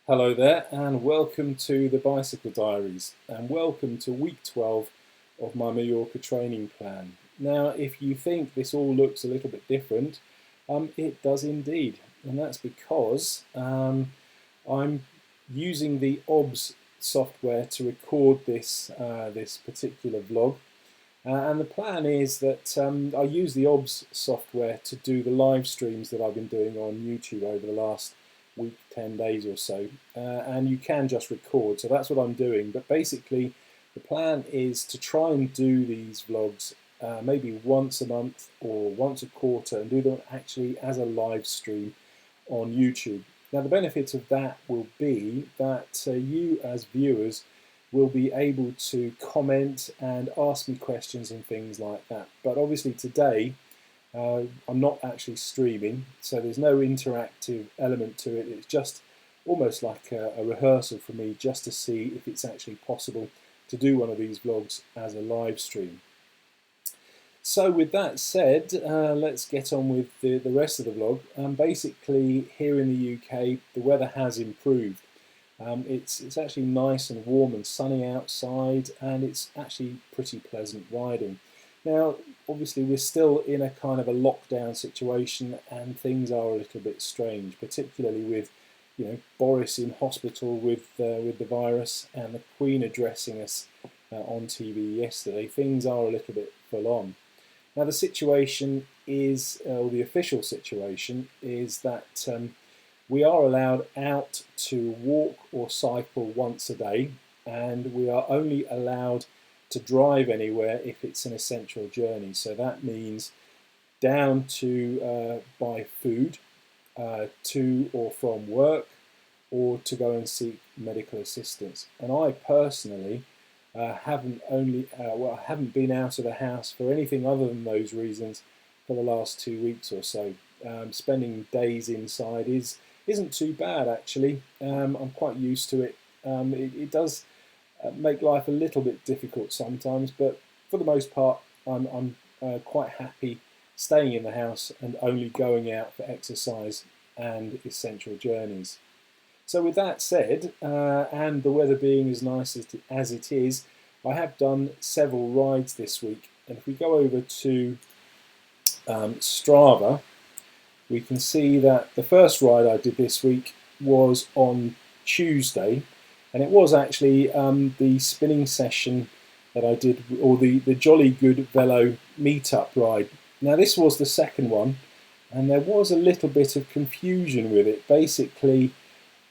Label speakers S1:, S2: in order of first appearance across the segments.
S1: Hello there and welcome to the Bicycle Diaries and welcome to week 12 of my Mallorca training plan. Now if you think this all looks a little bit different, it does indeed, and that's because I'm using the OBS software to record this particular vlog. And the plan is that I use the OBS software to do the live streams that I've been doing on YouTube over the last week, 10 days or so, and you can just record, so that's what I'm doing. But basically the plan is to try and do these vlogs maybe once a month or once a quarter and do them actually as a live stream on YouTube. Now the benefit of that will be that you as viewers will be able to comment and ask me questions and things like that. But obviously today I'm not actually streaming, so there's no interactive element to it. It's just almost like a rehearsal for me, just to see if it's actually possible to do one of these vlogs as a live stream. So with that said, let's get on with the rest of the vlog. Basically here in the UK the weather has improved. It's actually nice and warm and sunny outside, and it's actually pretty pleasant riding. Now, obviously, we're still in a kind of a lockdown situation, and things are a little bit strange, particularly with, Boris in hospital with the virus and the Queen addressing us on TV yesterday. Things are a little bit full on. Now, the situation is, or the official situation is that we are allowed out to walk or cycle once a day, and we are only allowed to drive anywhere if it's an essential journey. So that means down to buy food, to or from work, or to go and seek medical assistance. And I personally haven't been out of the house for anything other than those reasons for the last 2 weeks or so. Spending days inside isn't too bad actually. I'm quite used to it. It does make life a little bit difficult sometimes, but for the most part I'm quite happy staying in the house and only going out for exercise and essential journeys. So with that said, and the weather being as nice as it is, I have done several rides this week, and if we go over to Strava, we can see that the first ride I did this week was on Tuesday, and it was actually the spinning session that I did, or the Jolly Good Velo meetup ride. Now this was the second one, and there was a little bit of confusion with it. Basically,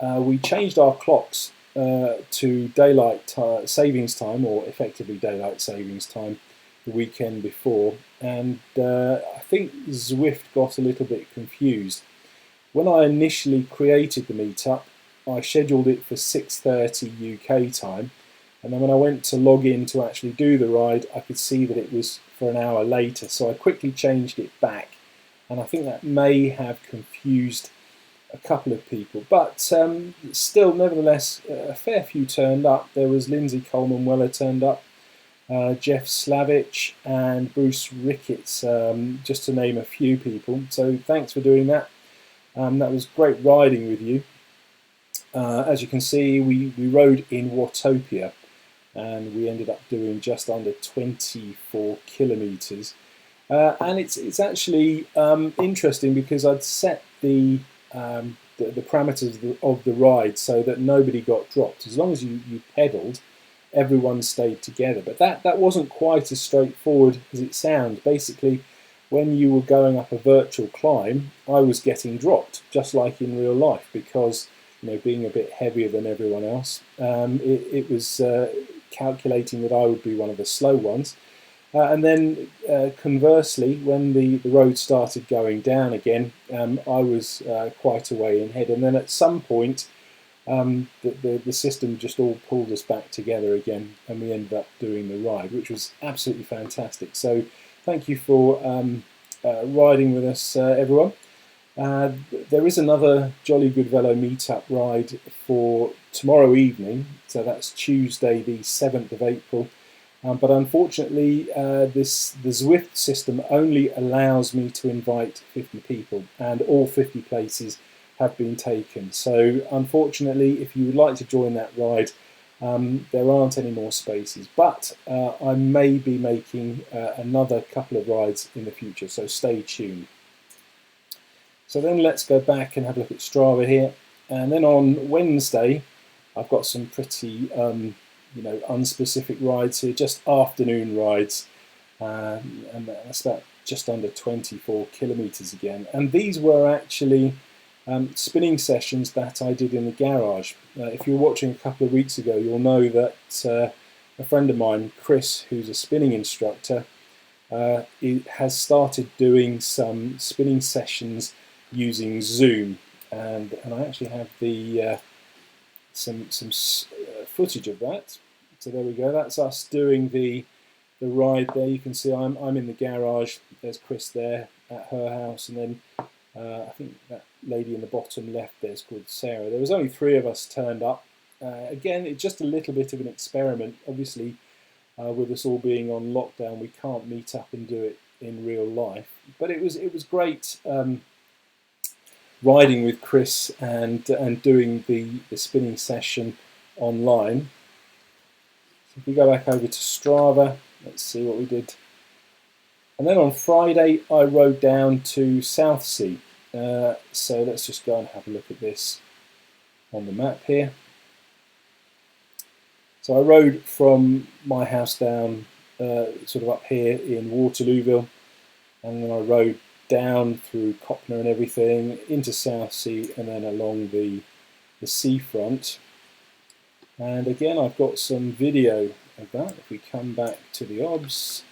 S1: we changed our clocks to daylight savings time, or effectively daylight savings time, the weekend before, and I think Zwift got a little bit confused. When I initially created the meetup, I scheduled it for 6:30 UK time, and then when I went to log in to actually do the ride, I could see that it was for an hour later, so I quickly changed it back, and I think that may have confused a couple of people, but still, nevertheless, a fair few turned up. There was Lindsay Coleman-Weller turned up, Jeff Slavich and Bruce Ricketts, just to name a few people. So thanks for doing that. That was great riding with you. As you can see, we rode in Watopia, and we ended up doing just under 24 kilometres. And it's actually interesting because I'd set the parameters of the ride so that nobody got dropped. As long as you pedalled, everyone stayed together. But that wasn't quite as straightforward as it sounds. Basically, when you were going up a virtual climb, I was getting dropped, just like in real life, because being a bit heavier than everyone else, it was calculating that I would be one of the slow ones. And then conversely, when the road started going down again, I was quite a way ahead. And then at some point, the system just all pulled us back together again, and we ended up doing the ride, which was absolutely fantastic. So thank you for riding with us, everyone. There is another Jolly Good Velo meetup ride for tomorrow evening, so that's Tuesday the 7th of April. But unfortunately, the Zwift system only allows me to invite 50 people, and all 50 places have been taken. So unfortunately, if you would like to join that ride, there aren't any more spaces, but I may be making another couple of rides in the future, so stay tuned. So then let's go back and have a look at Strava here, and then on Wednesday I've got some pretty unspecific rides here, just afternoon rides, and that's about just under 24 kilometers again, and these were actually spinning sessions that I did in the garage. If you were watching a couple of weeks ago, you'll know that a friend of mine, Chris, who's a spinning instructor, has started doing some spinning sessions using Zoom, and I actually have the some footage of that. So there we go. That's us doing the ride there. You can see I'm in the garage. There's Chris there at her house, and then I think that lady in the bottom left there is called Sarah. There was only 3 of us turned up. Again, it's just a little bit of an experiment. Obviously, with us all being on lockdown, we can't meet up and do it in real life. But it was great riding with Chris and doing the spinning session online. So if we go back over to Strava, let's see what we did. And then on Friday, I rode down to Southsea. So let's just go and have a look at this on the map here. So I rode from my house down sort of up here in Waterlooville, and then I rode down through Copner and everything into Southsea, and then along the seafront. And again, I've got some video of that. If we come back to the OBS.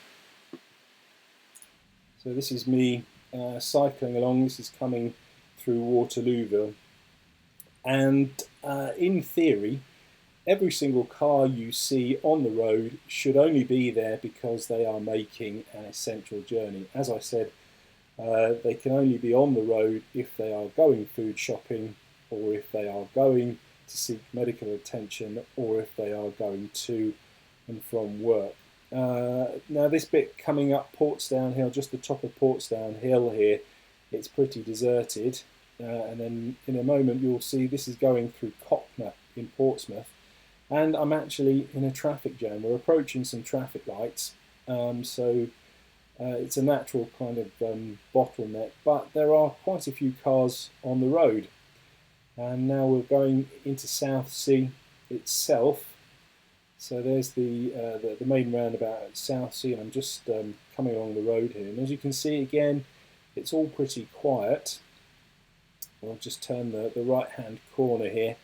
S1: So this is me cycling along. This is coming through Waterlooville, and in theory, every single car you see on the road should only be there because they are making an essential journey. As I said, they can only be on the road if they are going food shopping, or if they are going to seek medical attention, or if they are going to and from work. Now this bit coming up Portsdown Hill, just the top of Portsdown Hill here, it's pretty deserted, and then in a moment you'll see this is going through Copner in Portsmouth, and I'm actually in a traffic jam. We're approaching some traffic lights, so it's a natural kind of bottleneck, but there are quite a few cars on the road. And now we're going into Southsea itself. So there's the main roundabout at Southsea, and I'm just coming along the road here. And as you can see, again, it's all pretty quiet. I'll just turn the right-hand corner here.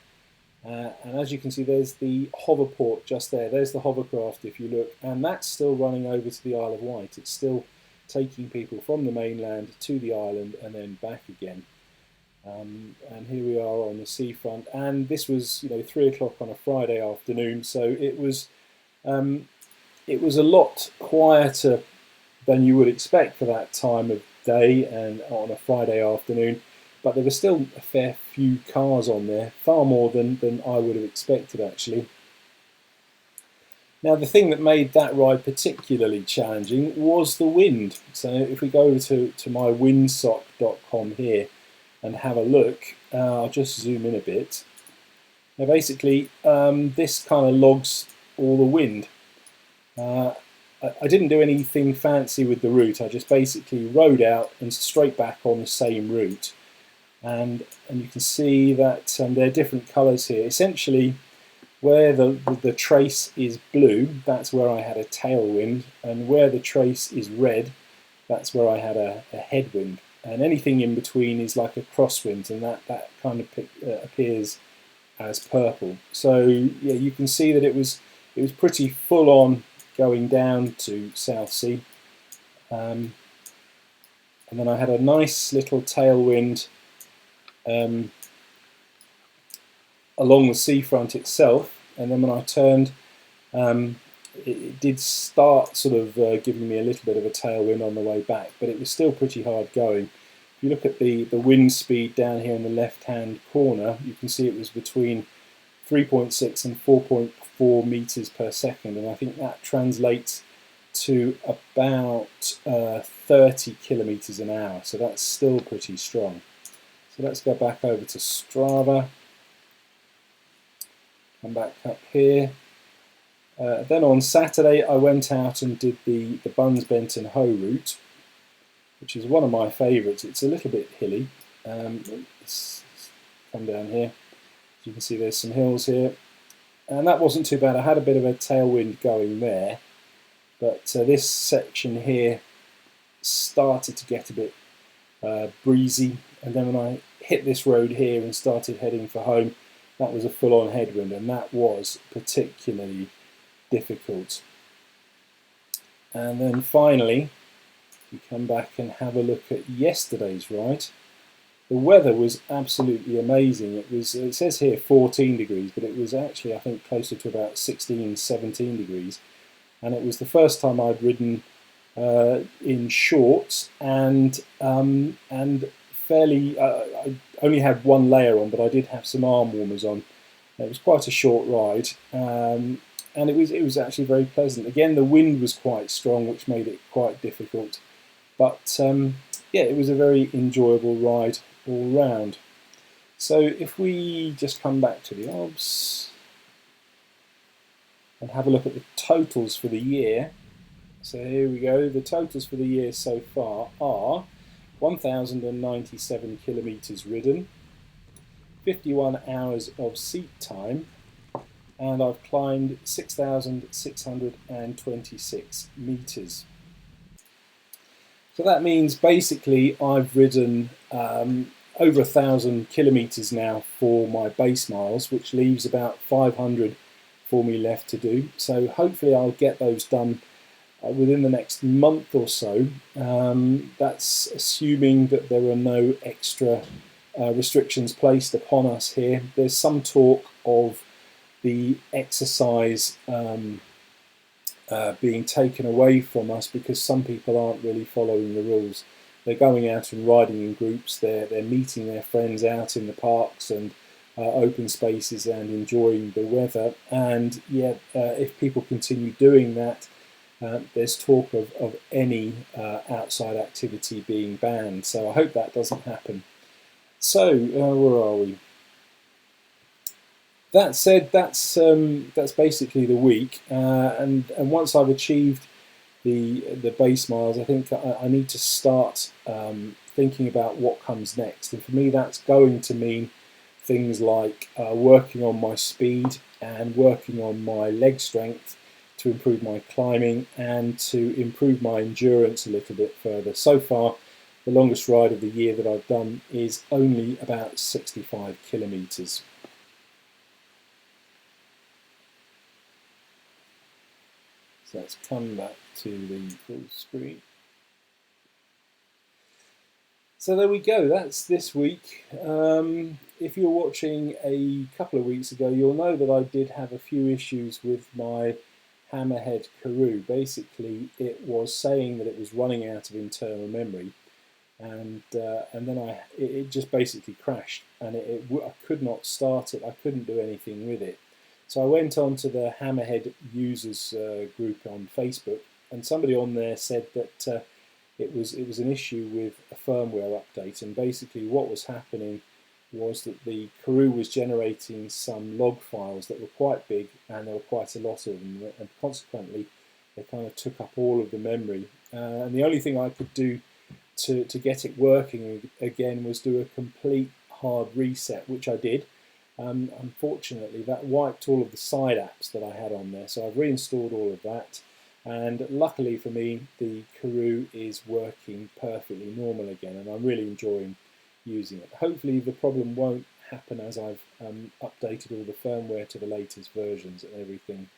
S1: And as you can see, there's the hoverport just there. There's the hovercraft if you look, and that's still running over to the Isle of Wight. It's still taking people from the mainland to the island and then back again. And here we are on the seafront, and this was 3 o'clock on a Friday afternoon, so it was a lot quieter than you would expect for that time of day and on a Friday afternoon. But there were still a fair few cars on there, far more than I would have expected actually. Now the thing that made that ride particularly challenging was the wind. So if we go to mywindsock.com here and have a look, I'll just zoom in a bit. Now basically this kind of logs all the wind. I didn't do anything fancy with the route, I just basically rode out and straight back on the same route. And you can see that there are different colours here. Essentially, where the trace is blue, that's where I had a tailwind, and where the trace is red, that's where I had a headwind. And anything in between is like a crosswind, and that kind of appears as purple. So yeah, you can see that it was pretty full on going down to Southsea, and then I had a nice little tailwind along the seafront itself, and then when I turned, it did start sort of giving me a little bit of a tailwind on the way back, but it was still pretty hard going. If you look at the wind speed down here in the left hand corner, you can see it was between 3.6 and 4.4 meters per second, and I think that translates to about 30 kilometers an hour, so that's still pretty strong. So let's go back over to Strava, come back up here. Then on Saturday I went out and did the Buns Benton Hoe route, which is one of my favourites. It's a little bit hilly. Let's come down here. As you can see, there's some hills here, and that wasn't too bad. I had a bit of a tailwind going there, but this section here started to get a bit breezy, and then when I hit this road here and started heading for home, that was a full-on headwind, and that was particularly difficult. And then finally we come back and have a look at yesterday's ride. The weather was absolutely amazing. It says here 14 degrees, but it was actually, I think, closer to about 16, 17 degrees. And it was the first time I'd ridden in shorts and fairly. I only had one layer on, but I did have some arm warmers on. It was quite a short ride, and it was actually very pleasant. Again, the wind was quite strong, which made it quite difficult. But yeah, it was a very enjoyable ride all round. So if we just come back to the OBS and have a look at the totals for the year. So here we go. The totals for the year so far are 1,097 kilometres ridden, 51 hours of seat time, and I've climbed 6,626 metres. So that means basically I've ridden over 1,000 kilometres now for my base miles, which leaves about 500 for me left to do. So hopefully I'll get those done within the next month or so. That's assuming that there are no extra restrictions placed upon us here. There's some talk of the exercise being taken away from us because some people aren't really following the rules. They're going out and riding in groups, they're meeting their friends out in the parks and open spaces and enjoying the weather, and yet if people continue doing that, there's talk of any outside activity being banned. So I hope that doesn't happen. So where are we? That said, that's basically the week, and once I've achieved the base miles, I think I need to start thinking about what comes next. And for me, that's going to mean things like working on my speed and working on my leg strength to improve my climbing and to improve my endurance a little bit further. So far, the longest ride of the year that I've done is only about 65 kilometres. So let's come back to the full screen. So there we go, that's this week. If you're watching a couple of weeks ago, you'll know that I did have a few issues with my Hammerhead Karoo. Basically, it was saying that it was running out of internal memory, and then it just basically crashed, and I could not start it. I couldn't do anything with it. So I went on to the Hammerhead users group on Facebook, and somebody on there said that it was an issue with a firmware update, and basically what was happening was that the Karoo was generating some log files that were quite big, and there were quite a lot of them, and consequently they kind of took up all of the memory. And the only thing I could do to get it working again was do a complete hard reset, which I did. Unfortunately, that wiped all of the side apps that I had on there, so I've reinstalled all of that, and luckily for me, the Karoo is working perfectly normal again, and I'm really enjoying using it. Hopefully the problem won't happen as I've updated all the firmware to the latest versions and everything.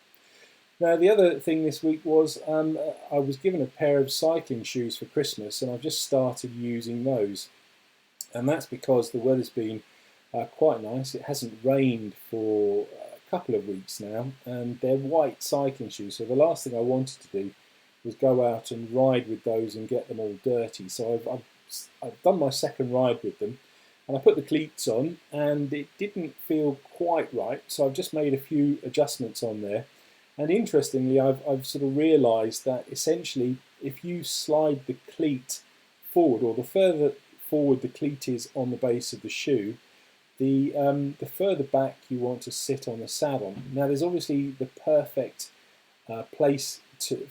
S1: Now, the other thing this week was I was given a pair of cycling shoes for Christmas, and I've just started using those, and that's because the weather's been quite nice. It hasn't rained for a couple of weeks now, and they're white cycling shoes, so the last thing I wanted to do was go out and ride with those and get them all dirty. So I've done my second ride with them, and I put the cleats on, and it didn't feel quite right, so I've just made a few adjustments on there. And interestingly, I've sort of realised that essentially if you slide the cleat forward, or the further forward the cleat is on the base of the shoe, the further back you want to sit on the saddle. Now there's obviously the perfect place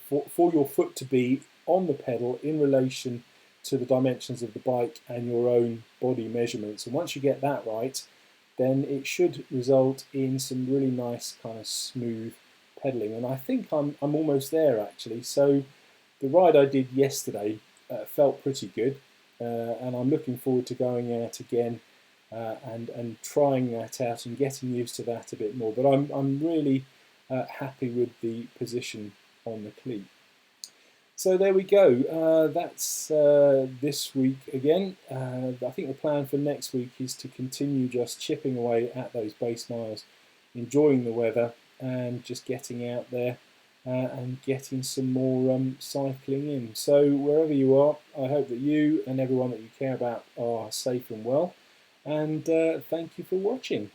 S1: for your foot to be on the pedal in relation to the dimensions of the bike and your own body measurements. And once you get that right, then it should result in some really nice kind of smooth pedaling. And I think I'm almost there actually. So the ride I did yesterday felt pretty good, and I'm looking forward to going out again and trying that out and getting used to that a bit more. But I'm really happy with the position on the cleat. So there we go. That's this week again. I think the plan for next week is to continue just chipping away at those base miles, enjoying the weather, and just getting out there and getting some more cycling in. So wherever you are, I hope that you and everyone that you care about are safe and well. And thank you for watching.